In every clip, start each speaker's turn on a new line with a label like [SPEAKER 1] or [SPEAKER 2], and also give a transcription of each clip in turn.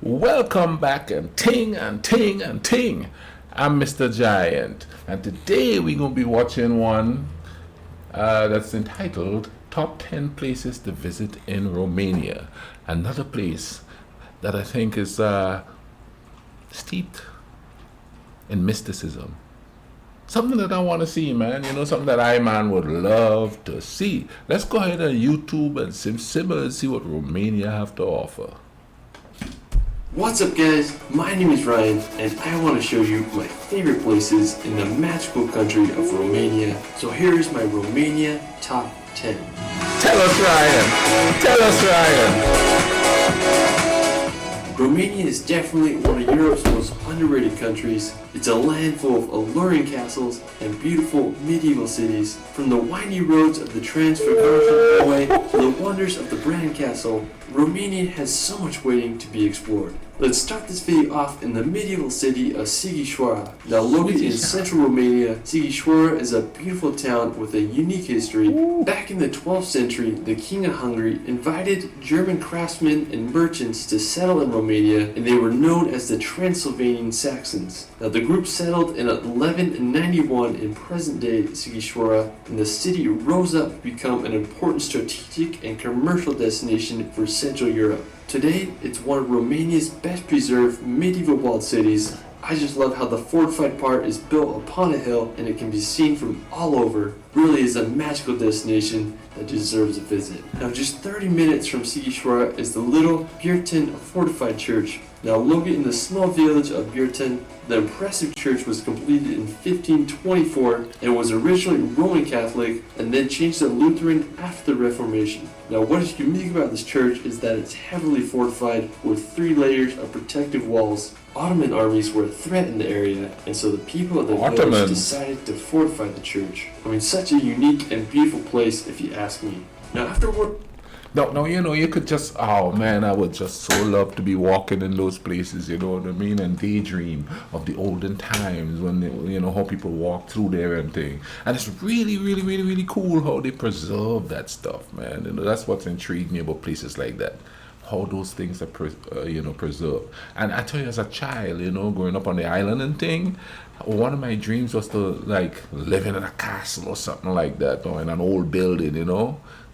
[SPEAKER 1] Welcome back and ting and ting and ting. I'm Mr. Giant, and today we're going to be watching one that's entitled Top 10 Places to Visit in Romania. Another place that I think is steeped in mysticism. Something that I want to see, man. Something that I, man, would love to see. Let's go ahead and YouTube and simmer and see what Romania have to offer.
[SPEAKER 2] What's up, guys? My name is Ryan, and I want to show you my favorite places in the magical country of Romania. So here is my Romania Top 10.
[SPEAKER 1] Tell us, Ryan. Tell us, Ryan.
[SPEAKER 2] Romania is definitely one of Europe's most underrated countries. It's a land full of alluring castles and beautiful medieval cities. From the windy roads of the Transfăgărășan Highway to the wonders of the Bran Castle, Romania has so much waiting to be explored. Let's start this video off in the medieval city of Sighișoara. Now located in central Romania, Sighișoara is a beautiful town with a unique history. Back in the 12th century, the King of Hungary invited German craftsmen and merchants to settle in Romania, and they were known as the Transylvanian Saxons. Now the group settled in 1191 in present-day Sighișoara, and the city rose up to become an important strategic and commercial destination for Central Europe. Today, it's one of Romania's best preserved medieval walled cities. I just love how the fortified part is built upon a hill and it can be seen from all over. Really is a magical destination that deserves a visit. Now just 30 minutes from Sighișoara is the little Bierton fortified church. Now located in the small village of Bierton, the impressive church was completed in 1524 and was originally Roman Catholic and then changed to Lutheran after the Reformation. Now what is unique about this church is that it's heavily fortified with 3 layers of protective walls. Ottoman armies were a threat in the area, and so the people of the village decided to fortify the church. I mean, such a unique and beautiful place if you ask me. Now afterward...
[SPEAKER 1] No, you could just, oh man, I would just so love to be walking in those places, you know what I mean, and daydream of the olden times when, how people walk through there and thing. And it's really, really, really, really cool how they preserve that stuff, man. That's what's intrigued me about places like that. How those things are, preserved. And I tell you, as a child, growing up on the island and thing, one of my dreams was to, live in a castle or something like that, or in an old building,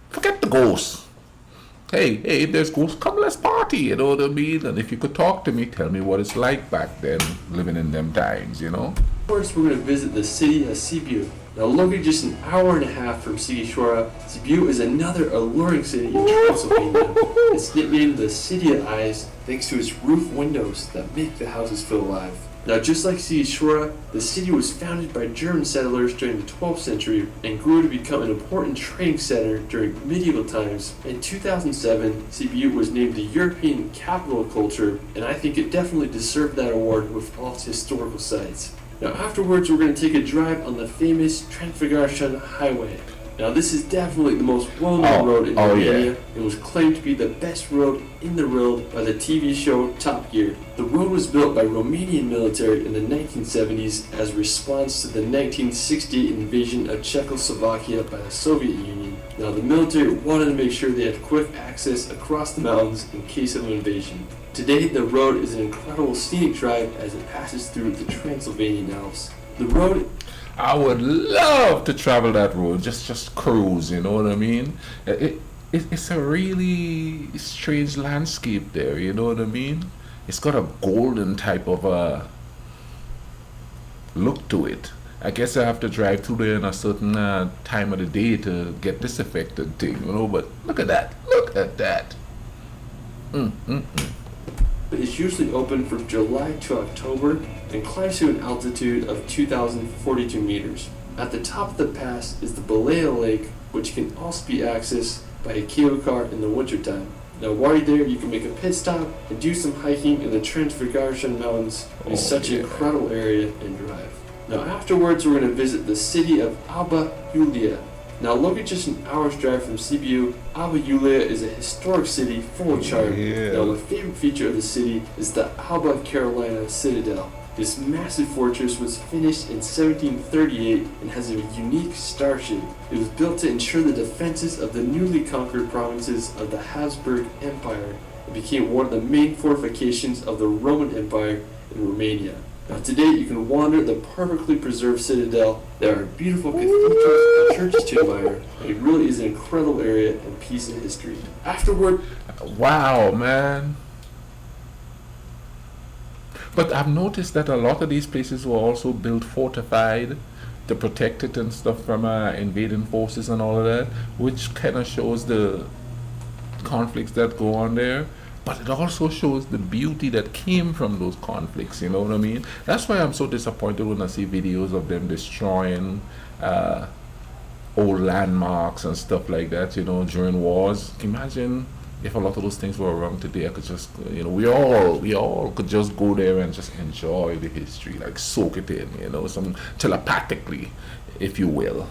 [SPEAKER 1] Forget the ghosts. Hey, if there's ghosts, come, let's party, you know what I mean? And if you could talk to me, tell me what it's like back then, living in them times,
[SPEAKER 2] First, we're going to visit the city of Sibiu. Now, located just an hour and a half from Sighișoara, Sibiu is another alluring city in Transylvania. It's nicknamed the City of Eyes thanks to its roof windows that make the houses feel alive. Now, just like Sighișoara, the city was founded by German settlers during the 12th century and grew to become an important trading center during medieval times. In 2007, Sibiu was named the European Capital of Culture, and I think it definitely deserved that award with all its historical sites. Now, afterwards, we're going to take a drive on the famous Transfăgărășan Highway. Now, this is definitely the most well-known road in Romania. It was claimed to be the best road in the world by the TV show Top Gear. The road was built by Romanian military in the 1970s as a response to the 1968 invasion of Czechoslovakia by the Soviet Union. Now, the military wanted to make sure they had quick access across the mountains in case of an invasion. Today, the road is an incredible scenic drive as it passes through the Transylvanian Alps. The road...
[SPEAKER 1] I would love to travel that road, just cruise, you know what I mean? It's a really strange landscape there, you know what I mean? It's got a golden type of look to it. I guess I have to drive through there in a certain time of the day to get this affected thing, but look at that.
[SPEAKER 2] It's usually open from July to October and climbs to an altitude of 2,042 meters. At the top of the pass is the Balea Lake, which can also be accessed by a cable car in the wintertime. Now while you're there, you can make a pit stop and do some hiking in the Transfăgărășan Mountains. It's such an incredible area and drive. Now afterwards, we're going to visit the city of Alba Iulia. Now located just an hour's drive from Sibiu, Alba Iulia is a historic city full of charm. Now my favorite feature of the city is the Alba Carolina Citadel. This massive fortress was finished in 1738 and has a unique star shape. It was built to ensure the defenses of the newly conquered provinces of the Habsburg Empire. it became one of the main fortifications of the Roman Empire in Romania. Now today you can wander the perfectly preserved citadel. There are beautiful cathedrals and churches to admire. It really is an incredible area and piece of history. Afterward,
[SPEAKER 1] Wow, man. But I've noticed that a lot of these places were also built fortified to protect it and stuff from invading forces and all of that, which kind of shows the conflicts that go on there. But it also shows the beauty that came from those conflicts, you know what I mean? That's why I'm so disappointed when I see videos of them destroying old landmarks and stuff like that, you know, during wars. Imagine if a lot of those things were around today. I could just, you know, we all could just go there and just enjoy the history, like soak it in, you know, some telepathically, if you will.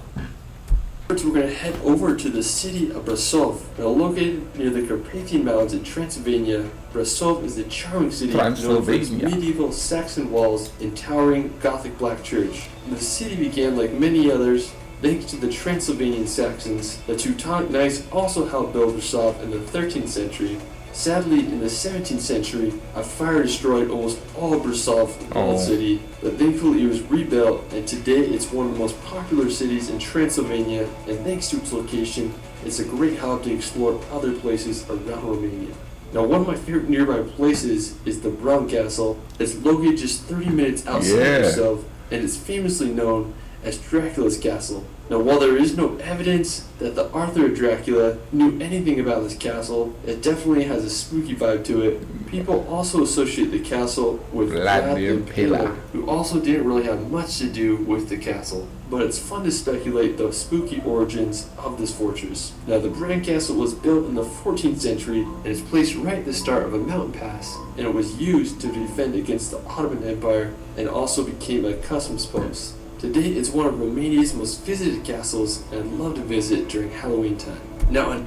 [SPEAKER 2] we're going to head over to the city of Brasov. Now located near the Carpathian Mountains in Transylvania, Brasov is a charming city known for its medieval Saxon walls and towering Gothic black church. The city began, like many others, thanks to the Transylvanian Saxons. The Teutonic Knights also helped build Brasov in the 13th century. Sadly, in the 17th century, a fire destroyed almost all of Brasov, the old city, but thankfully it was rebuilt, and today it's one of the most popular cities in Transylvania, and thanks to its location, it's a great hub to explore other places around Romania. Now, one of my favorite nearby places is the Brown Castle. It's located just 30 minutes outside Brasov, and it's famously known as Dracula's castle. Now, while there is no evidence that the author of Dracula knew anything about this castle, it definitely has a spooky vibe to it. People also associate the castle with Vlad the Impaler, who also didn't really have much to do with the castle. But it's fun to speculate the spooky origins of this fortress. Now, the Bran Castle was built in the 14th century and is placed right at the start of a mountain pass, and it was used to defend against the Ottoman Empire and also became a customs post. Today, it's one of Romania's most visited castles, and I'd love to visit during Halloween time. Now,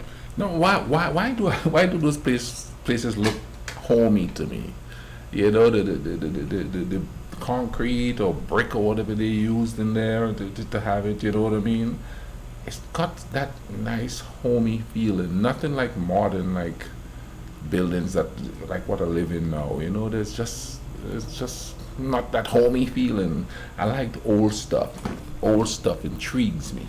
[SPEAKER 1] why do those places look homey to me? You know, the concrete or brick or whatever they used in there to have it. You know what I mean? It's got that nice homey feeling. Nothing like modern like buildings that like what I live in now. You know, it's just not that homey feeling. I like the old stuff. Old stuff intrigues me.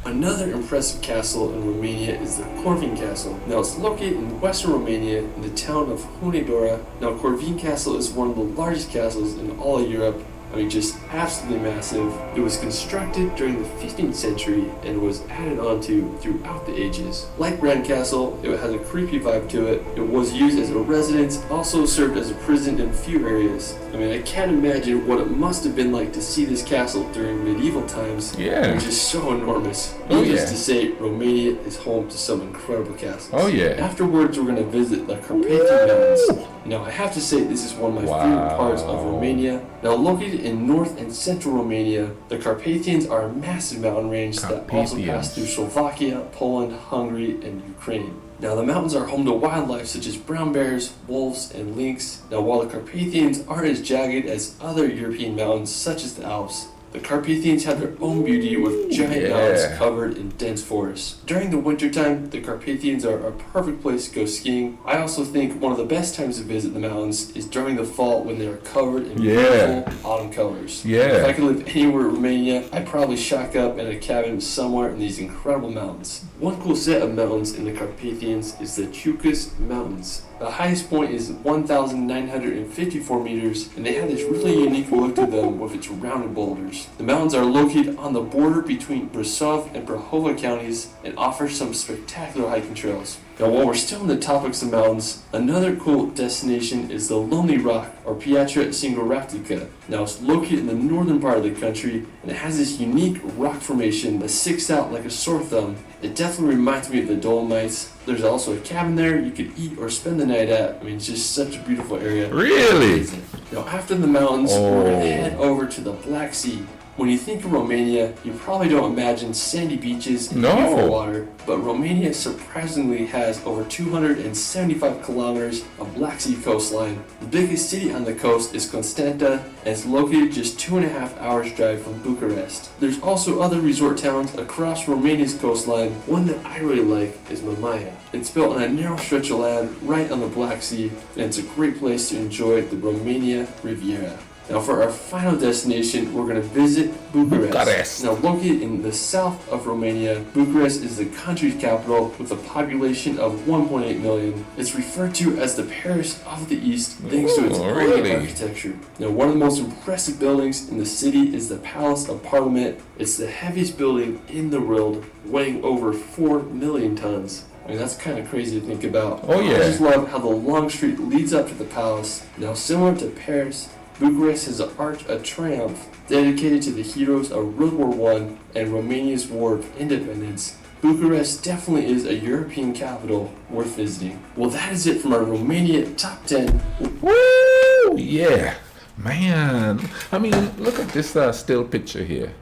[SPEAKER 2] Another impressive castle in Romania is the Corvin Castle. Now, it's located in western Romania in the town of Hunedoara. Now, Corvin Castle is one of the largest castles in all of Europe. I mean, just absolutely massive. It was constructed during the 15th century and was added onto throughout the ages. Like Bran Castle, it has a creepy vibe to it. It was used as a residence, also served as a prison in a few areas. I mean, I can't imagine what it must have been like to see this castle during medieval times.
[SPEAKER 1] Yeah.
[SPEAKER 2] It was just so enormous.
[SPEAKER 1] Oh,
[SPEAKER 2] Needless to say, Romania is home to some incredible castles.
[SPEAKER 1] Oh, yeah.
[SPEAKER 2] Afterwards, we're going to visit the Carpathian Mountains. Now, I have to say this is one of my favorite parts of Romania. Now, located in north and central Romania, the Carpathians are a massive mountain range that also pass through Slovakia, Poland, Hungary, and Ukraine. Now, the mountains are home to wildlife such as brown bears, wolves, and lynx. Now, while the Carpathians aren't as jagged as other European mountains such as the Alps, the Carpathians have their own beauty with giant mountains covered in dense forests. During the wintertime, the Carpathians are a perfect place to go skiing. I also think one of the best times to visit the mountains is during the fall when they are covered in beautiful autumn colors. If I could live anywhere in Romania, I'd probably shack up in a cabin somewhere in these incredible mountains. One cool set of mountains in the Carpathians is the Chukas Mountains. The highest point is 1,954 meters, and they have this really unique look to them with its rounded boulders. The mountains are located on the border between Brasov and Prahova counties and offer some spectacular hiking trails. Now, while we're still on the topics of mountains, another cool destination is the Lonely Rock, or Piatra Singoraptica. Now, it's located in the northern part of the country, and it has this unique rock formation that sticks out like a sore thumb. It definitely reminds me of the Dolomites. There's also a cabin there you could eat or spend the night at. I mean, it's just such a beautiful area.
[SPEAKER 1] Really?
[SPEAKER 2] Now, after the mountains, we're going to head over to the Black Sea. When you think of Romania, you probably don't imagine sandy beaches and
[SPEAKER 1] No.
[SPEAKER 2] beautiful water, but Romania surprisingly has over 275 kilometers of Black Sea coastline. The biggest city on the coast is Constanta, and it's located just 2.5 hours drive from Bucharest. There's also other resort towns across Romania's coastline. One that I really like is Mamaia. It's built on a narrow stretch of land right on the Black Sea, and it's a great place to enjoy the Romania Riviera. Now for our final destination, we're going to visit Bucharest. Now located in the south of Romania, Bucharest is the country's capital with a population of 1.8 million. It's referred to as the Paris of the East thanks to its elegant architecture. Now one of the most impressive buildings in the city is the Palace of Parliament. It's the heaviest building in the world, weighing over 4 million tons. I mean, that's kind of crazy to think about.
[SPEAKER 1] Oh yeah.
[SPEAKER 2] I just love how the long street leads up to the palace. Now similar to Paris, Bucharest has an Arch of Triumph dedicated to the heroes of World War I and Romania's War of Independence. Bucharest definitely is a European capital worth visiting. Well, that is it from our Romania Top 10.
[SPEAKER 1] Woo! Yeah, man. I mean, look at this still picture here.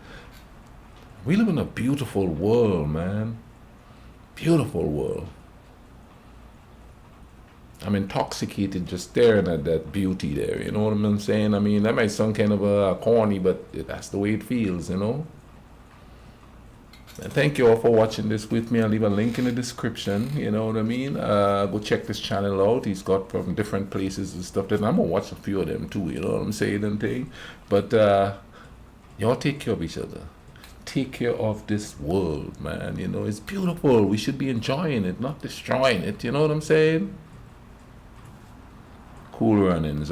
[SPEAKER 1] We live in a beautiful world, man. Beautiful world. I'm intoxicated just staring at that beauty there, you know what I'm saying? I mean, that might sound kind of corny, but that's the way it feels, you know? And thank you all for watching this with me. I'll leave a link in the description, you know what I mean? Go check this channel out. He's got from different places and stuff. And I'm going to watch a few of them too, you know what I'm saying and thing? But y'all take care of each other. Take care of this world, man. You know, it's beautiful. We should be enjoying it, not destroying it, you know what I'm saying? Cool runnings.